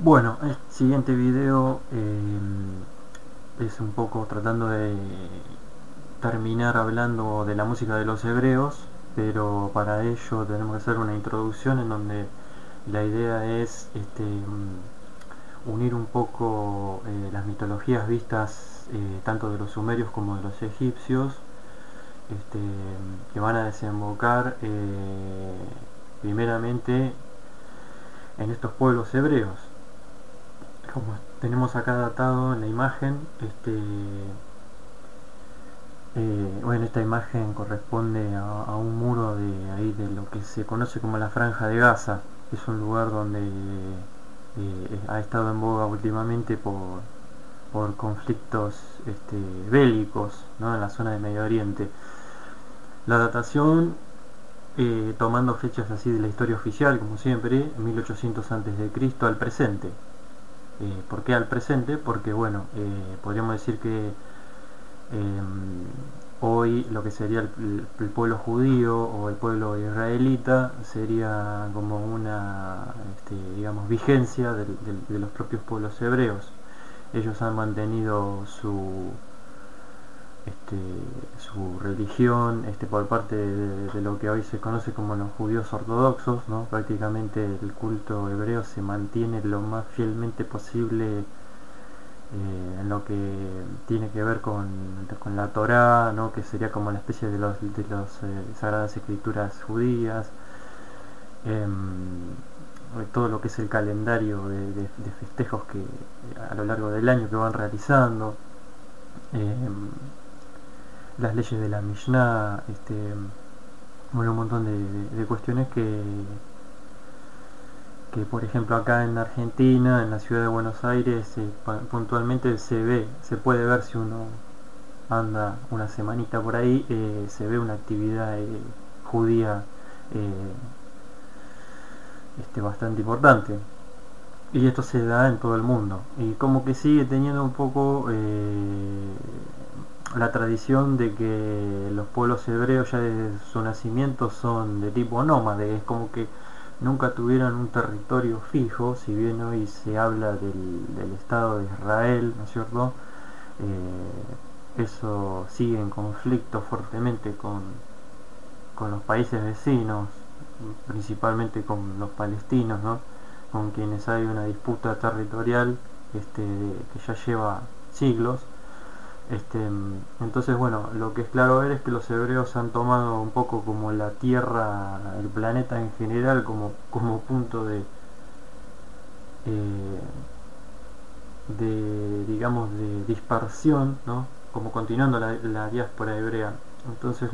Bueno, el siguiente video es un poco tratando de terminar hablando de la música de los hebreos, pero para ello tenemos que hacer una introducción en donde la idea es unir un poco las mitologías vistas tanto de los sumerios como de los egipcios, este, que van a desembocar primeramente en estos pueblos hebreos. Como tenemos acá datado en la imagen, bueno, esta imagen corresponde a un muro de ahí de lo que se conoce como la Franja de Gaza. Es un lugar donde ha estado en boga últimamente por conflictos bélicos, ¿no? En la zona de Medio Oriente. La datación, tomando fechas así de la historia oficial, como siempre, 1800 a.C. al presente. ¿Por qué al presente? Porque, bueno, podríamos decir que hoy lo que sería el pueblo judío o el pueblo israelita sería como una, digamos, vigencia de los propios pueblos hebreos. Ellos han mantenido este, su religión por parte de lo que hoy se conoce como los judíos ortodoxos, ¿no? Prácticamente el culto hebreo se mantiene lo más fielmente posible en lo que tiene que ver con la Torá, ¿no? Que sería como la especie de los sagradas escrituras judías, todo lo que es el calendario de festejos que a lo largo del año que van realizando, las leyes de la Mishnah, bueno, un montón de cuestiones que por ejemplo acá en Argentina, en la ciudad de Buenos Aires, puntualmente se puede ver si uno anda una semanita por ahí, se ve una actividad judía eh, bastante importante. Y esto se da en todo el mundo. Y como que sigue teniendo un poco la tradición de que los pueblos hebreos ya desde su nacimiento son de tipo nómade. Es como que nunca tuvieron un territorio fijo, si bien hoy se habla del Estado de Israel, ¿no es cierto? Eso sigue en conflicto fuertemente con los países vecinos, principalmente con los palestinos, ¿no? Con quienes hay una disputa territorial que ya lleva siglos. Entonces, bueno, lo que es claro ver es que los hebreos han tomado un poco como la tierra, el planeta en general, como punto eh, digamos, de dispersión, ¿no? Como continuando la diáspora hebrea. Entonces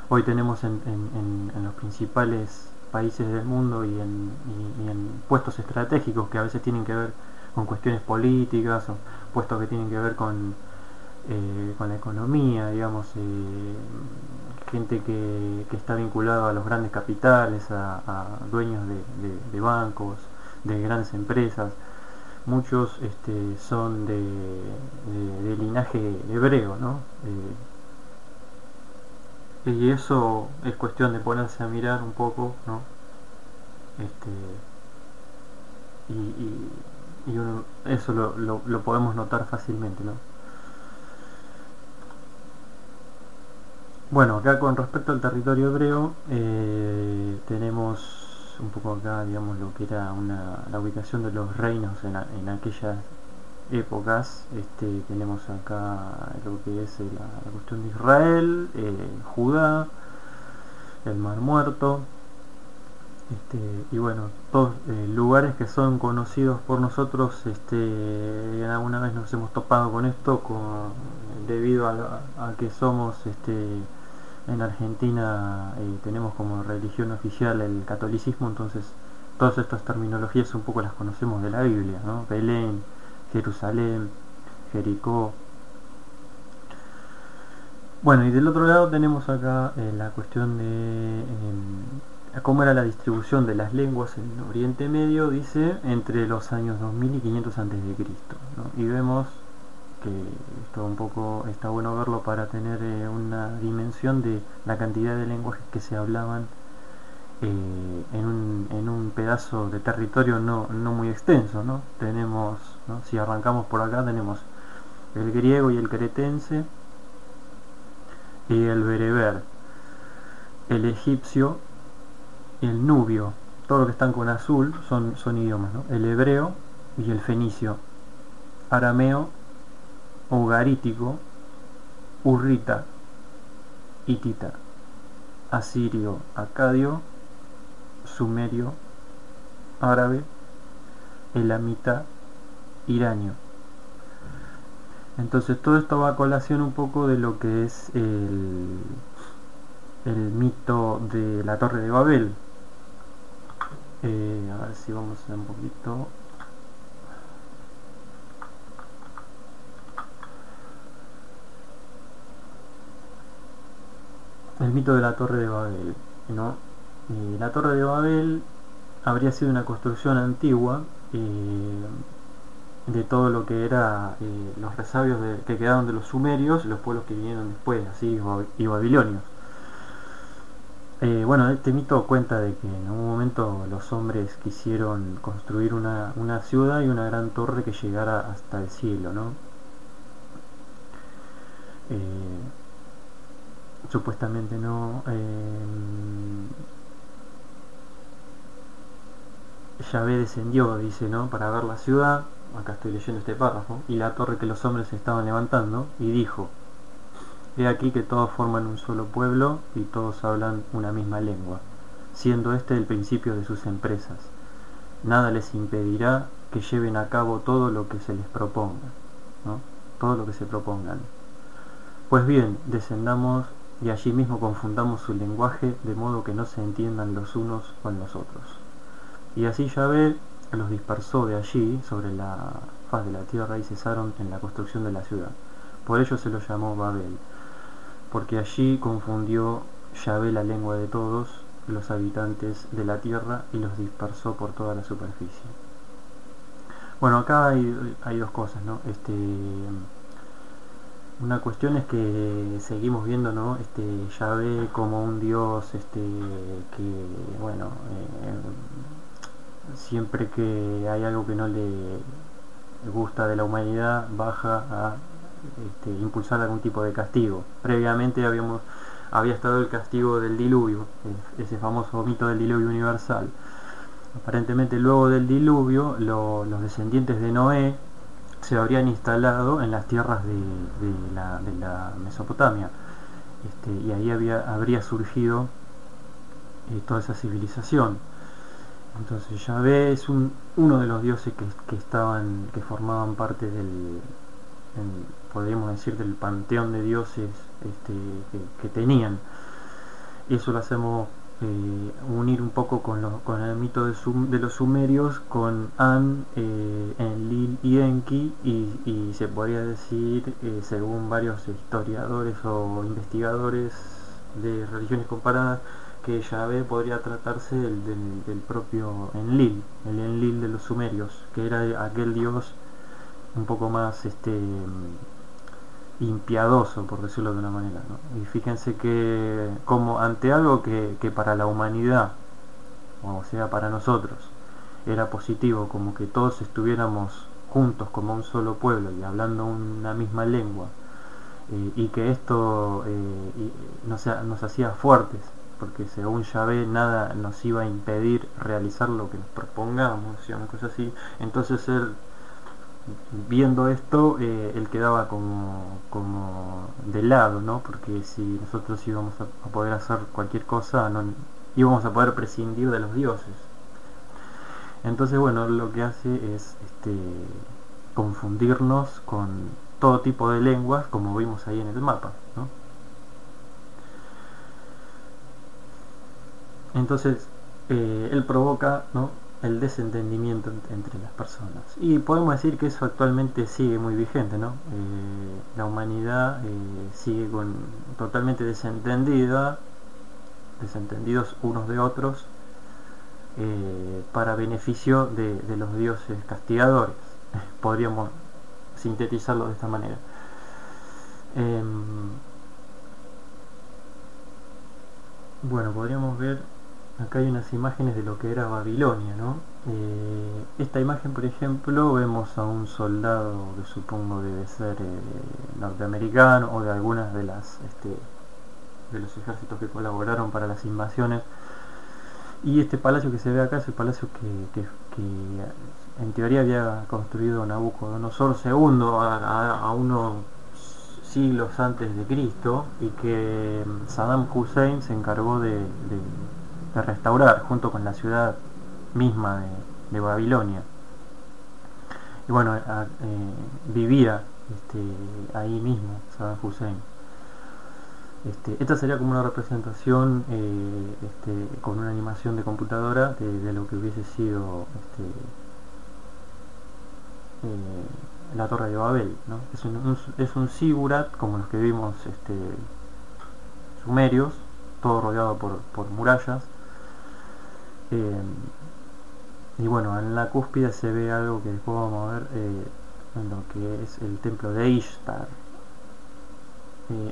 hoy tenemos en los principales países del mundo y en puestos estratégicos que a veces tienen que ver con cuestiones políticas o puestos que tienen que ver con la economía, digamos, gente que está vinculada a los grandes capitales, a dueños de bancos, de grandes empresas. Muchos son de linaje hebreo, ¿no? Y eso es cuestión de ponerse a mirar un poco, ¿no? Este, y eso lo podemos notar fácilmente, ¿no? Bueno, acá con respecto al territorio hebreo, tenemos un poco acá, digamos, lo que era la ubicación de los reinos en aquellas épocas. Tenemos acá lo que es la cuestión de Israel, Judá, el Mar Muerto, y bueno, todos lugares que son conocidos por nosotros. Alguna vez nos hemos topado con esto debido a que somos en Argentina, tenemos como religión oficial el catolicismo. Entonces todas estas terminologías un poco las conocemos de la Biblia, ¿no? Belén, Jerusalén, Jericó. Bueno, y del otro lado tenemos acá la cuestión de cómo era la distribución de las lenguas en Oriente Medio. Dice entre los años 2000 y 500 antes de Cristo, ¿no? Y vemos que esto un poco está bueno verlo para tener una dimensión de la cantidad de lenguajes que se hablaban en un pedazo de territorio no muy extenso, ¿no? Tenemos, ¿no? Si arrancamos por acá, tenemos el griego y el cretense y el bereber, el egipcio y el nubio. Todo lo que están con azul son idiomas, ¿no? El hebreo y el fenicio, arameo, ugarítico, urrita, hitita, asirio, acadio, sumerio, árabe, elamita, iranio. Entonces todo esto va a colación un poco de lo que es el mito de la Torre de Babel. A ver si vamos a un poquito. El mito de la Torre de Babel, ¿no? La Torre de Babel habría sido una construcción antigua de todo lo que era los resabios que quedaron de los sumerios, los pueblos que vinieron después, asirios y babilonios. Bueno, este mito cuenta de que en un momento los hombres quisieron construir una ciudad y una gran torre que llegara hasta el cielo, ¿no? Supuestamente no. Yahvé descendió, dice, ¿no? Para ver la ciudad, acá estoy leyendo este párrafo, y la torre que los hombres estaban levantando, y dijo: he aquí que todos forman un solo pueblo y todos hablan una misma lengua, siendo este el principio de sus empresas. Nada les impedirá que lleven a cabo todo lo que se les proponga, ¿no? Todo lo que se propongan. Pues bien, descendamos y allí mismo confundamos su lenguaje, de modo que no se entiendan los unos con los otros. Y así Yahvé los dispersó de allí sobre la faz de la tierra y cesaron en la construcción de la ciudad. Por ello se lo llamó Babel, porque allí confundió Yahvé la lengua de todos los habitantes de la tierra y los dispersó por toda la superficie. Bueno, acá hay dos cosas, ¿no? Una cuestión es que seguimos viendo, ¿no? Yahvé como un Dios que, bueno, siempre que hay algo que no le gusta de la humanidad, baja a impulsar algún tipo de castigo. Previamente había estado el castigo del diluvio, ese famoso mito del diluvio universal. Aparentemente luego del diluvio los descendientes de Noé se habrían instalado en las tierras de la Mesopotamia, y ahí habría surgido toda esa civilización. Entonces Yahvé es uno de los dioses que formaban parte podríamos decir, del panteón de dioses que tenían. Y eso lo hacemos unir un poco con el mito de los sumerios, con An, Enlil y Enki, y se podría decir, según varios historiadores o investigadores de religiones comparadas, que Yahvé podría tratarse del propio Enlil, el Enlil de los sumerios, que era aquel dios un poco más impiadoso, por decirlo de una manera, ¿no? Y fíjense que como ante algo que para la humanidad, o sea para nosotros, era positivo, como que todos estuviéramos juntos como un solo pueblo y hablando una misma lengua, y que esto nos hacía fuertes, porque según Yahvé nada nos iba a impedir realizar lo que nos propongamos, y una cosa así. Entonces él, viendo esto, él quedaba como de lado, ¿no? Porque si nosotros íbamos a poder hacer cualquier cosa, no íbamos a poder prescindir de los dioses. Entonces, bueno, lo que hace es confundirnos con todo tipo de lenguas, como vimos ahí en el mapa, ¿no? Entonces él provoca, ¿no?, el desentendimiento entre las personas, y podemos decir que eso actualmente sigue muy vigente, ¿no? La humanidad sigue totalmente desentendidos unos de otros, para beneficio de los dioses castigadores. Podríamos sintetizarlo de esta manera. Bueno, podríamos ver acá hay unas imágenes de lo que era Babilonia, ¿no? Esta imagen, por ejemplo, vemos a un soldado que supongo debe ser norteamericano o de algunas de las de los ejércitos que colaboraron para las invasiones. Y este palacio que se ve acá es el palacio que en teoría había construido Nabucodonosor II a unos siglos antes de Cristo, y que Saddam Hussein se encargó de restaurar junto con la ciudad misma de Babilonia. Y bueno, vivía ahí mismo Saddam Hussein. Esta sería como una representación con una animación de computadora de lo que hubiese sido la Torre de Babel, ¿no? Es un zigurat como los que vimos sumerios, todo rodeado por murallas. Y bueno, en la cúspide se ve algo que después vamos a ver en lo que es el templo de Ishtar.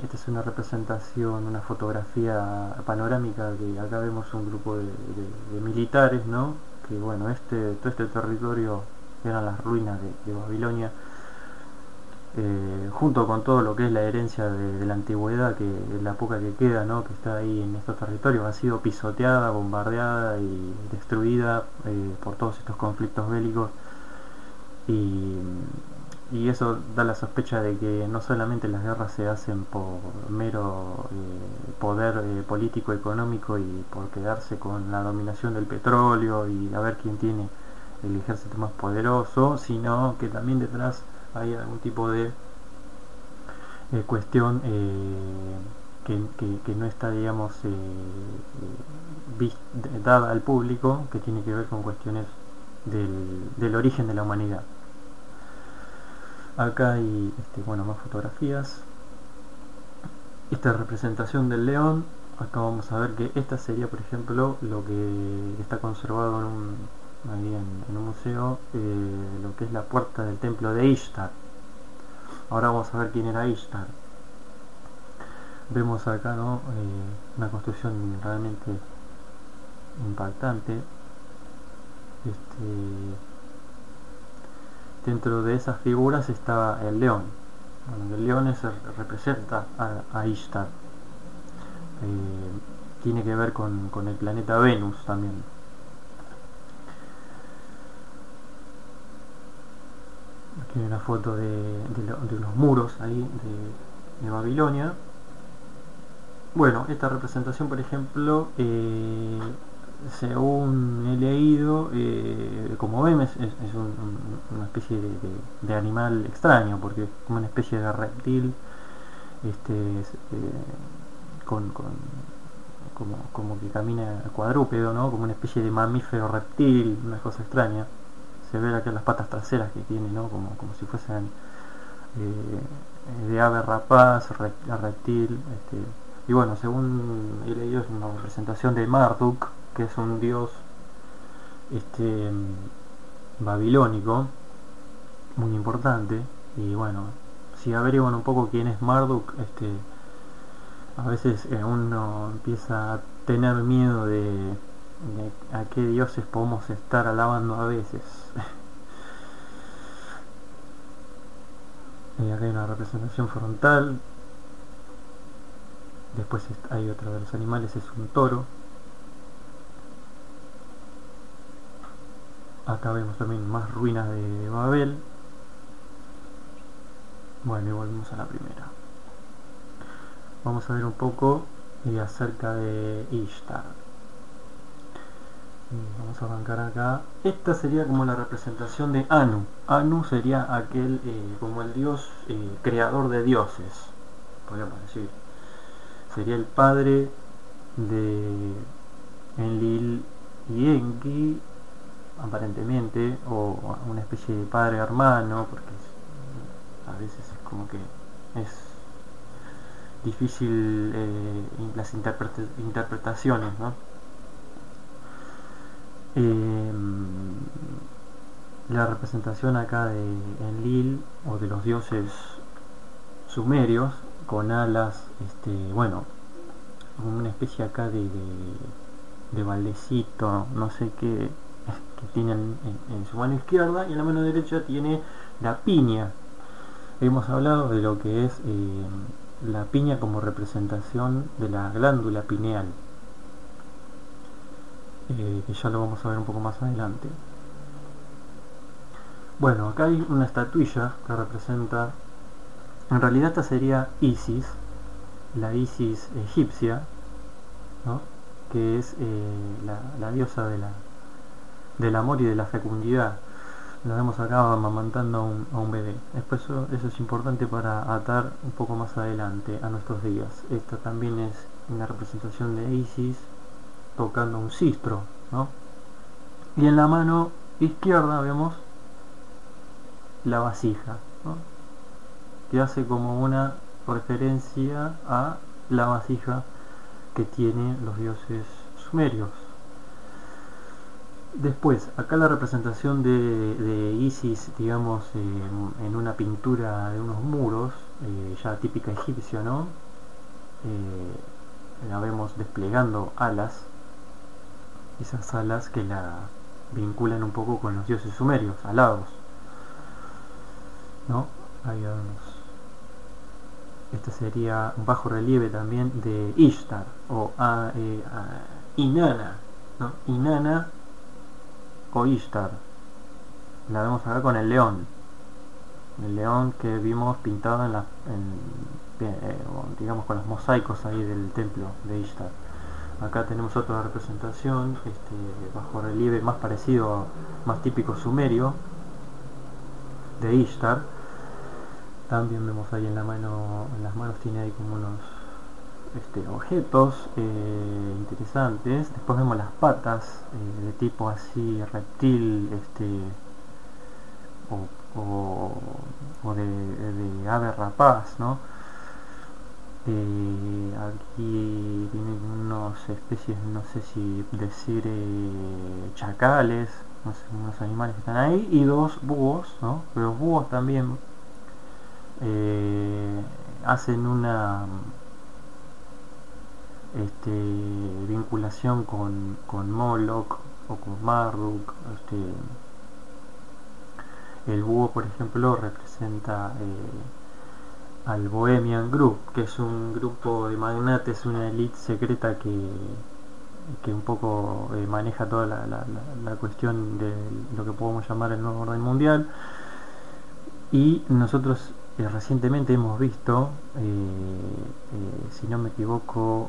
Esta es una representación, una fotografía panorámica, que acá vemos un grupo de militares, ¿no? Que bueno, todo este territorio eran las ruinas de Babilonia, junto con todo lo que es la herencia de la antigüedad, que la poca que queda, ¿no? Que está ahí en estos territorios, ha sido pisoteada, bombardeada y destruida por todos estos conflictos bélicos. Y eso da la sospecha de que no solamente las guerras se hacen por mero poder político, económico, y por quedarse con la dominación del petróleo y a ver quién tiene el ejército más poderoso, sino que también detrás hay algún tipo de cuestión que no está, digamos, dada al público, que tiene que ver con cuestiones del origen de la humanidad. Acá hay bueno, más fotografías. Esta representación del león, acá vamos a ver que esta sería, por ejemplo, lo que está conservado ahí en un museo, lo que es la puerta del templo de Ishtar. Ahora vamos a ver quién era Ishtar. Vemos acá, ¿no? Una construcción realmente impactante. Dentro de esas figuras estaba el león. Bueno, el león representa a Ishtar. Tiene que ver con el planeta Venus también. Aquí hay una foto de los muros ahí de Babilonia. Bueno, esta representación, por ejemplo, según he leído, como ven, es una especie de animal extraño, porque es como una especie de reptil, como que camina cuadrúpedo, ¿no? Como una especie de mamífero reptil, una cosa extraña. Se ve acá las patas traseras que tiene, ¿no? Como si fuesen de ave rapaz, reptil. Y bueno, según he leído, es una representación de Marduk, que es un dios babilónico muy importante. Y bueno, si averiguan un poco quién es Marduk, a veces uno empieza a tener miedo de a qué dioses podemos estar alabando a veces. Acá hay una representación frontal. Después hay otro de los animales, es un toro. Acá vemos también más ruinas de Babel. Bueno, y volvemos a la primera. Vamos a ver un poco acerca de Ishtar. Vamos a arrancar acá. Esta sería como la representación de Anu. Anu sería aquel, como el dios creador de dioses, podríamos decir. Sería el padre de Enlil y Enki, aparentemente, o una especie de padre hermano, porque a veces es como que es difícil las interpretaciones, ¿no? La representación acá de Enlil, o de los dioses sumerios, con alas, bueno, una especie acá de de baldecito, no sé qué, que tiene en su mano izquierda, y en la mano derecha tiene la piña. Hemos hablado de lo que es la piña como representación de la glándula pineal, que ya lo vamos a ver un poco más adelante. Bueno, acá hay una estatuilla que representa, en realidad esta sería Isis, la Isis egipcia, ¿no? Que es la diosa del amor y de la fecundidad. La vemos acá amamantando a un bebé. Después eso es importante para atar un poco más adelante a nuestros días. Esta también es una representación de Isis tocando un cistro, ¿no? Y en la mano izquierda vemos la vasija, ¿no? Que hace como una referencia a la vasija que tienen los dioses sumerios. Después, acá la representación de Isis, digamos, en una pintura de unos muros, ya típica egipcia, ¿no? La vemos desplegando alas, esas alas que la vinculan un poco con los dioses sumerios, alados, ¿no? Ahí vemos. Este sería un bajo relieve también de Ishtar, o Inanna, ¿no? Inanna o Ishtar. La vemos acá con el león que vimos pintado digamos con los mosaicos ahí del templo de Ishtar. Acá tenemos otra representación, bajo relieve más parecido, más típico sumerio de Ishtar. También vemos ahí en las manos tiene ahí como unos objetos interesantes. Después vemos las patas de tipo así reptil, o de ave rapaz, ¿no? Aquí tienen unas especies, no sé si decir chacales, no sé, unos animales que están ahí, y dos búhos, ¿no? Los búhos también hacen una vinculación con Moloch o con Marduk. El búho, por ejemplo, representa al Bohemian Group, que es un grupo de magnates, una élite secreta que un poco maneja toda la cuestión de lo que podemos llamar el nuevo orden mundial. Y nosotros recientemente hemos visto, si no me equivoco,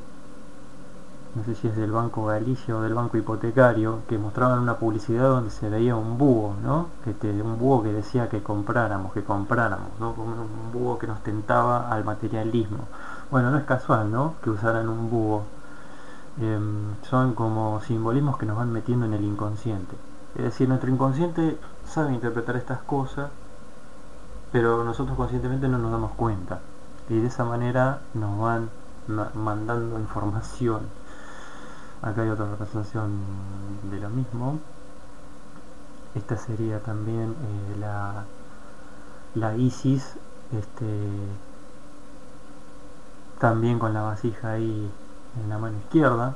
no sé si es del Banco Galicia o del Banco Hipotecario, que mostraban una publicidad donde se veía un búho, ¿no? Un búho que decía que compráramos, ¿no? Como un búho que nos tentaba al materialismo. Bueno, no es casual, ¿no? Que usaran un búho. Son como simbolismos que nos van metiendo en el inconsciente. Es decir, nuestro inconsciente sabe interpretar estas cosas, pero nosotros conscientemente no nos damos cuenta. Y de esa manera nos van mandando información. Acá hay otra representación de lo mismo. Esta sería también la Isis, también con la vasija ahí en la mano izquierda.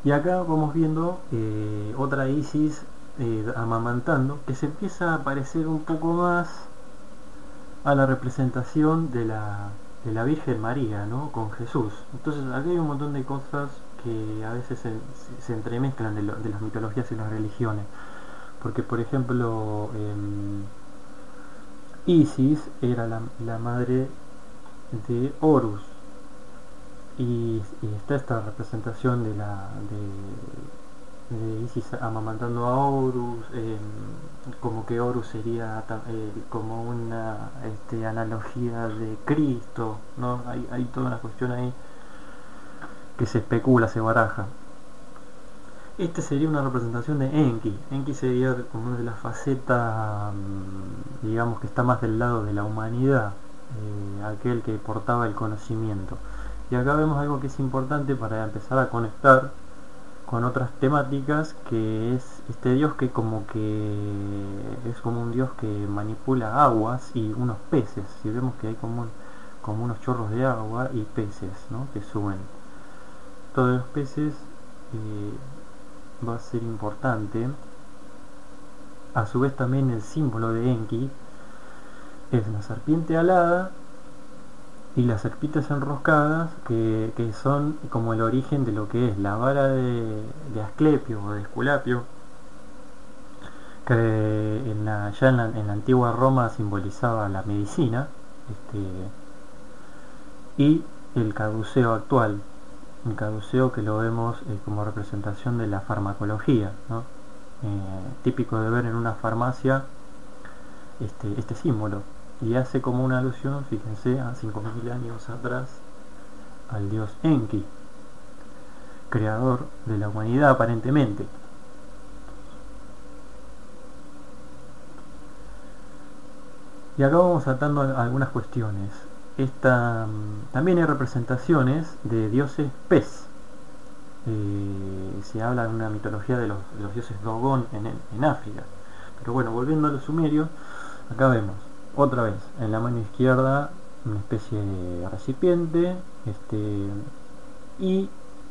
Y acá vamos viendo otra Isis amamantando, que se empieza a parecer un poco más a la representación de la Virgen María, ¿no? Con Jesús. Entonces aquí hay un montón de cosas que a veces se entremezclan de las mitologías y las religiones. Porque por ejemplo Isis era la madre de Horus, y está esta representación de Isis amamantando a Horus, como que Horus sería como una analogía de Cristo, ¿no? Hay toda una cuestión ahí que se especula, se baraja. Este sería una representación de Enki. Enki sería como una de las facetas, digamos, que está más del lado de la humanidad, aquel que portaba el conocimiento. Y acá vemos algo que es importante para empezar a conectar con otras temáticas, que es este dios que es como un dios que manipula aguas y unos peces. Y vemos que hay como unos chorros de agua y peces, ¿no? Que suben. esto de los peces va a ser importante. A su vez también el símbolo de Enki es la serpiente alada y las serpientes enroscadas, que son como el origen de lo que es la vara de Asclepio o de Esculapio, que ya en la antigua Roma simbolizaba la medicina, y el caduceo actual, el caduceo que lo vemos como representación de la farmacología, ¿no? Típico de ver en una farmacia este símbolo, y hace como una alusión, fíjense, a 5000 años atrás, al dios Enki, creador de la humanidad aparentemente. Y acá vamos atando algunas cuestiones. También hay representaciones de dioses pez. Se habla de una mitología de los dioses Dogon en África. Pero bueno, volviendo a los sumerios, acá vemos otra vez en la mano izquierda una especie de recipiente, y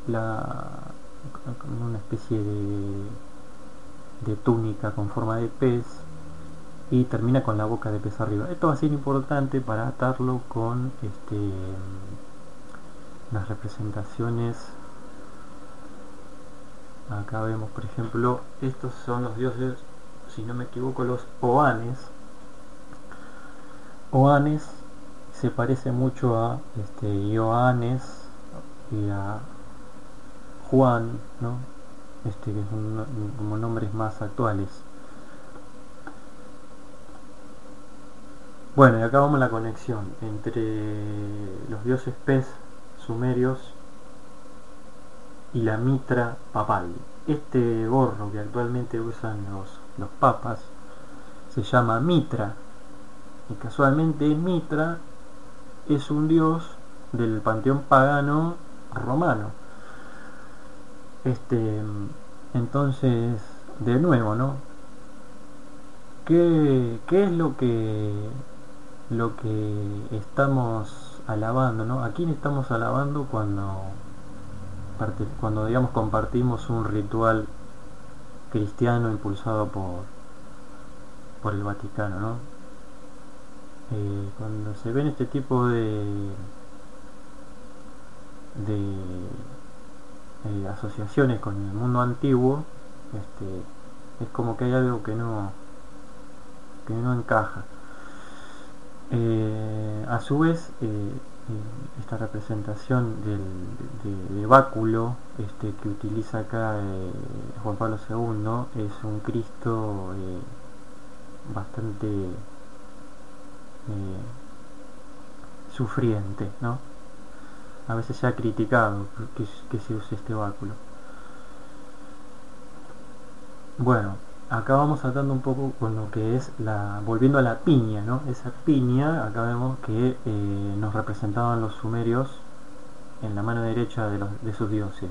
una especie de túnica con forma de pez, y termina con la boca de pez arriba. Esto va a ser importante para atarlo con las representaciones. Acá vemos, por ejemplo, estos son los dioses, si no me equivoco, los Oanes. Oanes se parece mucho a Ioannes y a Juan, ¿no? Que son como nombres más actuales. Bueno, y acá vamos a la conexión entre los dioses pez sumerios y la mitra papal. Este gorro que actualmente usan los papas se llama Mitra, y casualmente Mitra es un dios del panteón pagano romano. Entonces, de nuevo, ¿no? ¿Qué es lo que estamos alabando, ¿no? ¿A quién estamos alabando cuando digamos compartimos un ritual cristiano impulsado por el Vaticano, ¿no? Cuando se ven este tipo de asociaciones con el mundo antiguo, es como que hay algo que no encaja. A su vez, esta representación de báculo que utiliza acá Juan Pablo II es un Cristo bastante sufriente, ¿no? A veces se ha criticado que se use este báculo. Bueno, acá vamos atando un poco con lo que es volviendo a la piña, ¿no? Esa piña, acá vemos que nos representaban los sumerios en la mano derecha de sus dioses.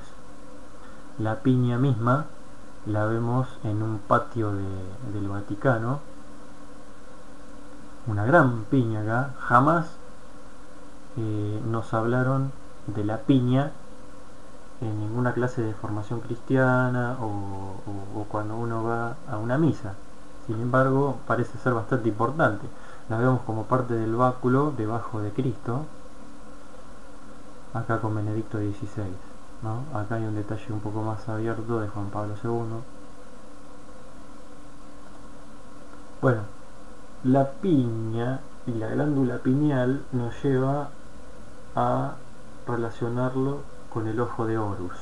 La piña misma la vemos en un patio del Vaticano, una gran piña acá. Jamás nos hablaron de la piña en ninguna clase de formación cristiana o cuando uno va a una misa. Sin embargo, parece ser bastante importante. La vemos como parte del báculo debajo de Cristo, acá con Benedicto XVI, ¿no? Acá hay un detalle un poco más abierto de Juan Pablo II. Bueno, la piña y la glándula pineal nos lleva a relacionarlo con el ojo de Horus.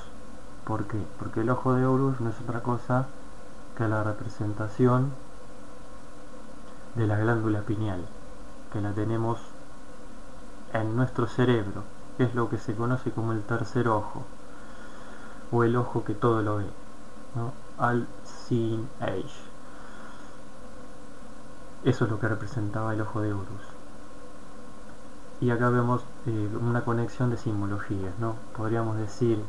¿Por qué? Porque el ojo de Horus no es otra cosa que la representación de la glándula pineal, que la tenemos en nuestro cerebro. Es lo que se conoce como el tercer ojo, o el ojo que todo lo ve, ¿no? All-Seeing Eye. Eso es lo que representaba el ojo de Horus. Y acá vemos una conexión de simbologías, ¿no? Podríamos decir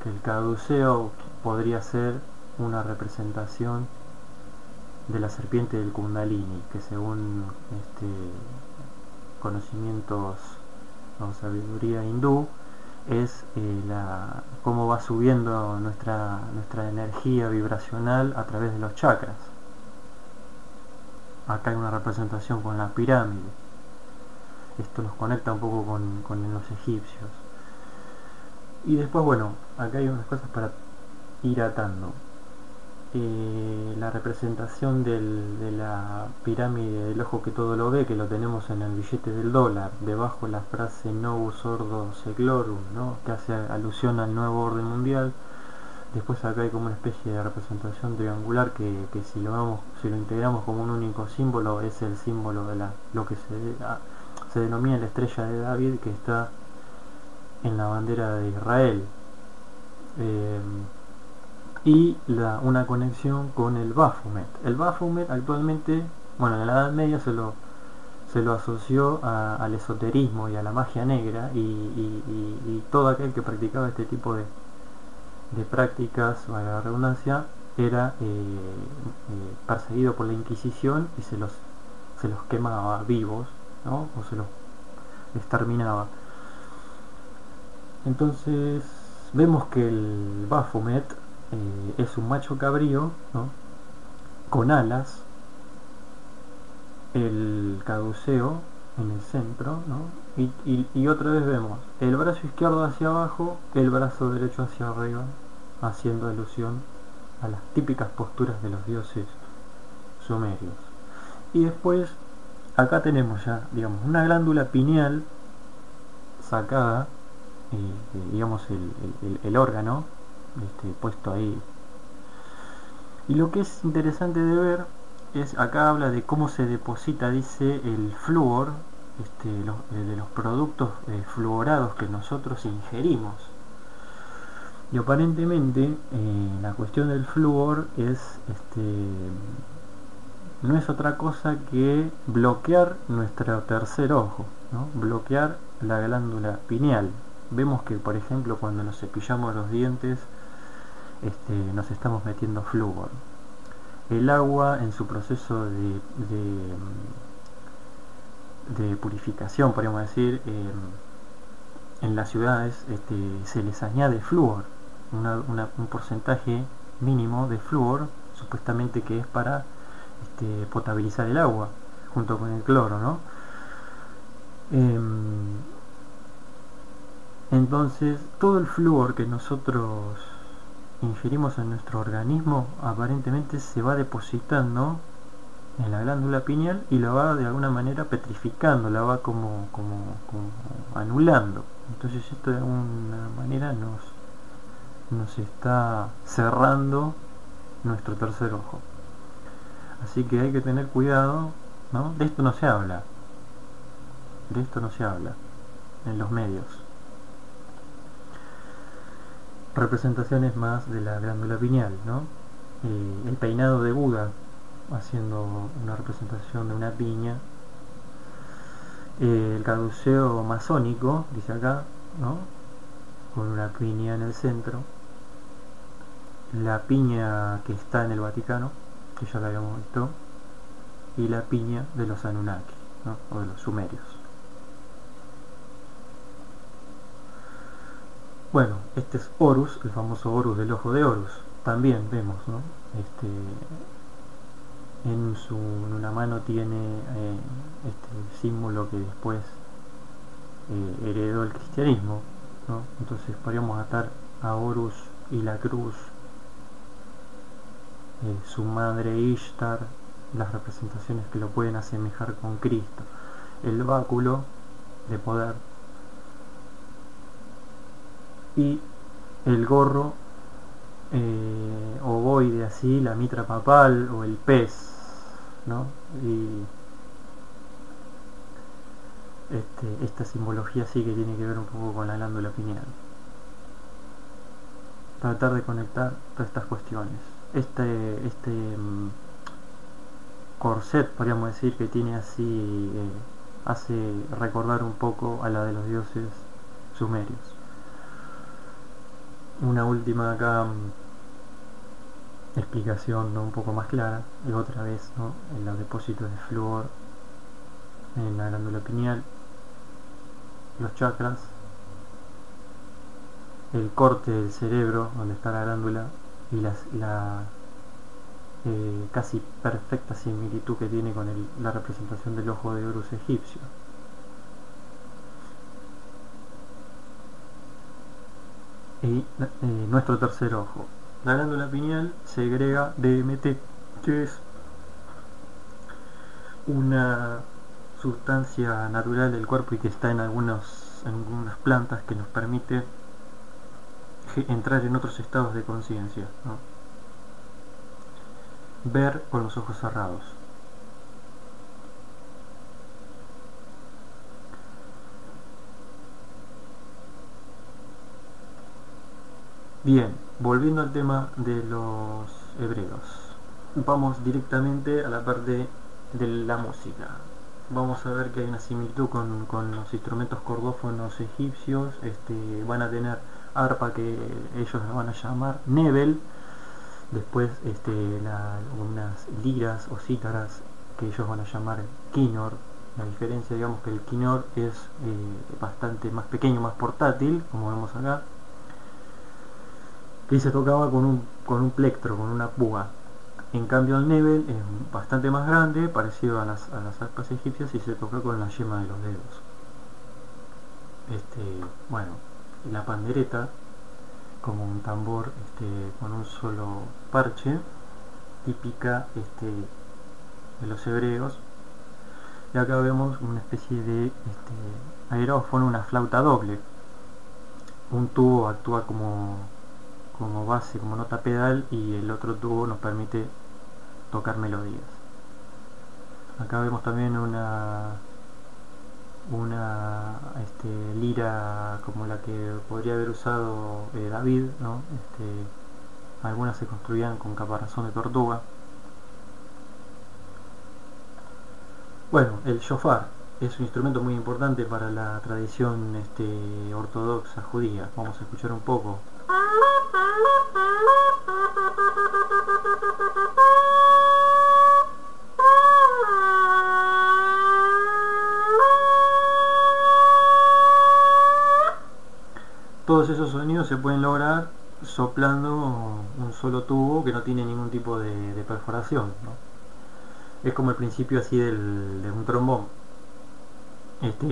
que el caduceo podría ser una representación de la serpiente del Kundalini, que según conocimientos o sabiduría hindú es cómo va subiendo nuestra energía vibracional a través de los chakras. Acá hay una representación con la pirámide. Esto nos conecta un poco con los egipcios. Y después, bueno, acá hay unas cosas para ir atando. La representación de la pirámide del ojo que todo lo ve, que lo tenemos en el billete del dólar, debajo la frase Novus Ordo Seclorum, ¿no?, que hace alusión al nuevo orden mundial. Después acá hay como una especie de representación triangular que si lo integramos como un único símbolo, es el símbolo de lo que se denomina la estrella de David, que está en la bandera de Israel. Y una conexión con el Baphomet. El Baphomet actualmente, bueno, en la Edad Media se lo asoció al esoterismo y a la magia negra, y todo aquel que practicaba este tipo de prácticas, valga la redundancia, era perseguido por la Inquisición y se los quemaba vivos, ¿no?, o se los exterminaba. Entonces vemos que el Baphomet es un macho cabrío, ¿no?, con alas, el caduceo en el centro, ¿no?, y otra vez vemos el brazo izquierdo hacia abajo, el brazo derecho hacia arriba, haciendo alusión a las típicas posturas de los dioses sumerios. Y después acá tenemos ya, digamos, una glándula pineal sacada, digamos el órgano puesto ahí. Y lo que es interesante de ver es, acá habla de cómo se deposita, dice, el flúor, de los productos fluorados que nosotros ingerimos. Y aparentemente la cuestión del flúor no es otra cosa que bloquear nuestro tercer ojo, ¿no?, bloquear la glándula pineal. Vemos que, por ejemplo, cuando nos cepillamos los dientes, nos estamos metiendo flúor. El agua, en su proceso de purificación, podríamos decir, en las ciudades se les añade flúor, un porcentaje mínimo de flúor, supuestamente que es para potabilizar el agua, junto con el cloro, ¿no? Entonces, todo el flúor que nosotros ingerimos en nuestro organismo aparentemente se va depositando en la glándula pineal y la va de alguna manera petrificando, la va como anulando. Entonces esto de alguna manera nos está cerrando nuestro tercer ojo. Así que hay que tener cuidado, ¿no? De esto no se habla en los medios. Representaciones más de la glándula pineal, ¿no? El peinado de Buda, haciendo una representación de una piña. El caduceo masónico, dice acá, ¿no?, con una piña en el centro. La piña que está en el Vaticano, que ya la habíamos visto, y la piña de los Anunnaki, ¿no?, o de los sumerios. Bueno, este es Horus, el famoso Horus del ojo de Horus. También vemos, ¿no?, en una mano tiene este símbolo que después heredó el cristianismo, ¿no? Entonces podríamos atar a Horus y la cruz, su madre Ishtar, las representaciones que lo pueden asemejar con Cristo, el báculo de poder y el gorro ovoide, así, la mitra papal o el pez, ¿no? Y esta simbología sí que tiene que ver un poco con la glándula pineal. Tratar de conectar todas estas cuestiones. Corset, podríamos decir, que tiene así, hace recordar un poco a la de los dioses sumerios. Una última acá explicación, ¿no?, un poco más clara, y otra vez, ¿no?, en los depósitos de flúor en la glándula pineal, los chakras, el corte del cerebro donde está la glándula y la casi perfecta similitud que tiene con la representación del ojo de Horus egipcio. Y nuestro tercer ojo, la glándula pineal segrega DMT, que es una sustancia natural del cuerpo y que está en algunas plantas, que nos permite entrar en otros estados de conciencia, ¿no? Ver con los ojos cerrados. Bien, volviendo al tema de los hebreos, vamos directamente a la parte de la música. Vamos a ver que hay una similitud con los instrumentos cordófonos egipcios. Van a tener arpa, que ellos la van a llamar nebel, después unas liras o cítaras que ellos van a llamar quinor. La diferencia, digamos, que el quinor es bastante más pequeño, más portátil, como vemos acá, que se tocaba con un plectro, con una púa. En cambio el nebel es bastante más grande, parecido a las arpas egipcias, y se toca con la yema de los dedos. Bueno, la pandereta, como un tambor con un solo parche, típica de los hebreos. Y acá vemos una especie de aerófono, una flauta doble. Un tubo actúa como base, como nota pedal, y el otro tubo nos permite tocar melodías. Acá vemos también una lira como la que podría haber usado David, ¿no? Algunas se construían con caparazón de tortuga. Bueno, el shofar es un instrumento muy importante para la tradición ortodoxa judía. Vamos a escuchar un poco. Todos esos sonidos se pueden lograr soplando un solo tubo que no tiene ningún tipo de perforación, ¿no? Es como el principio así de un trombón.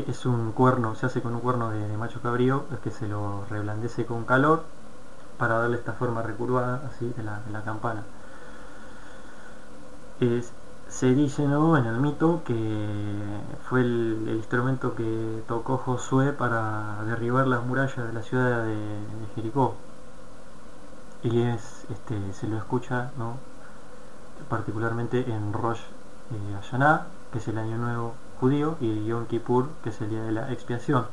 Es un cuerno, se hace con un cuerno de macho cabrío, es que se lo reblandece con calor para darle esta forma recurvada así de la campana. Se dice, ¿no?, en el mito, que fue el instrumento que tocó Josué para derribar las murallas de la ciudad de Jericó. Y se lo escucha, ¿no?, particularmente en Rosh Hashanah, que es el año nuevo judío, y Yom Kippur, que es el día de la expiación.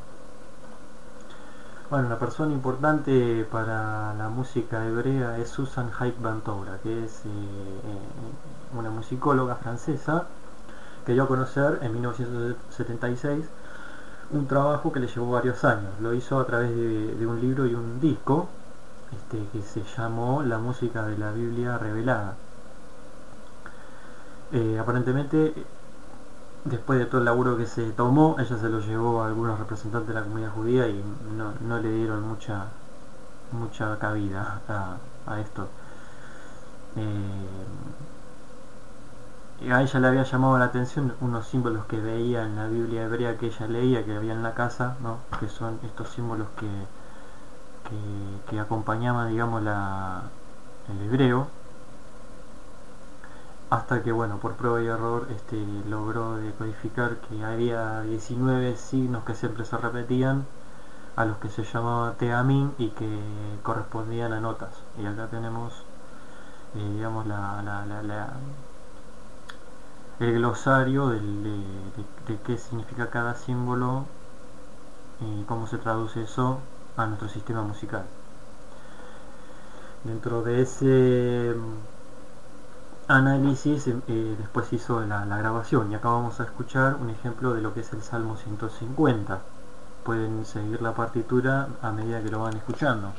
Bueno, una persona importante para la música hebrea es Susan Haik-Bantoura, que es una musicóloga francesa que dio a conocer en 1976 un trabajo que le llevó varios años. Lo hizo a través de un libro y un disco que se llamó La música de la Biblia revelada. Aparentemente, después de todo el laburo que se tomó, ella se lo llevó a algunos representantes de la comunidad judía y no le dieron mucha cabida a esto. A ella le había llamado la atención unos símbolos que veía en la Biblia hebrea que ella leía, que había en la casa, ¿no?, que son estos símbolos que acompañaban, digamos, el hebreo, hasta que, bueno, por prueba y error logró decodificar que había 19 signos que siempre se repetían, a los que se llamaba teamín, y que correspondían a notas. Y acá tenemos digamos el glosario de qué significa cada símbolo y cómo se traduce eso a nuestro sistema musical. Dentro de ese análisis después hizo la grabación, y acá vamos a escuchar un ejemplo de lo que es el Salmo 150. Pueden seguir la partitura a medida que lo van escuchando.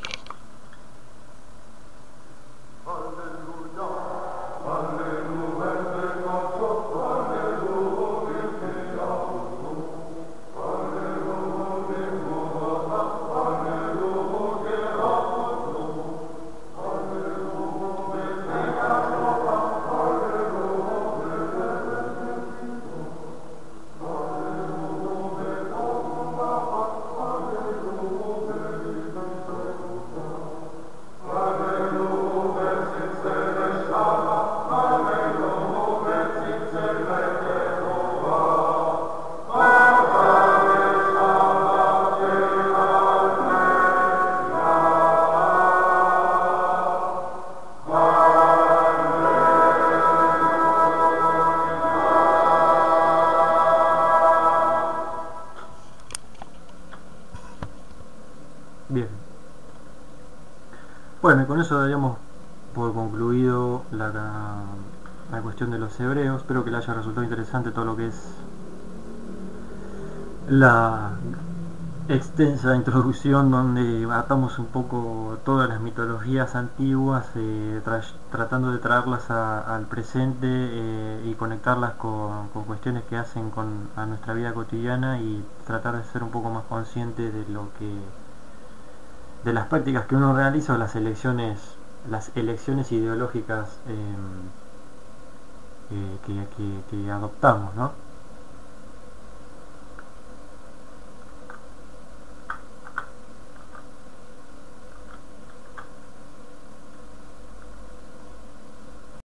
eso daríamos por concluido la cuestión de los hebreos. Espero que les haya resultado interesante todo lo que es la extensa introducción, donde atamos un poco todas las mitologías antiguas, tratando de traerlas al presente, y conectarlas con cuestiones que hacen a nuestra vida cotidiana, y tratar de ser un poco más consciente de las prácticas que uno realiza, o las elecciones ideológicas que adoptamos, ¿no?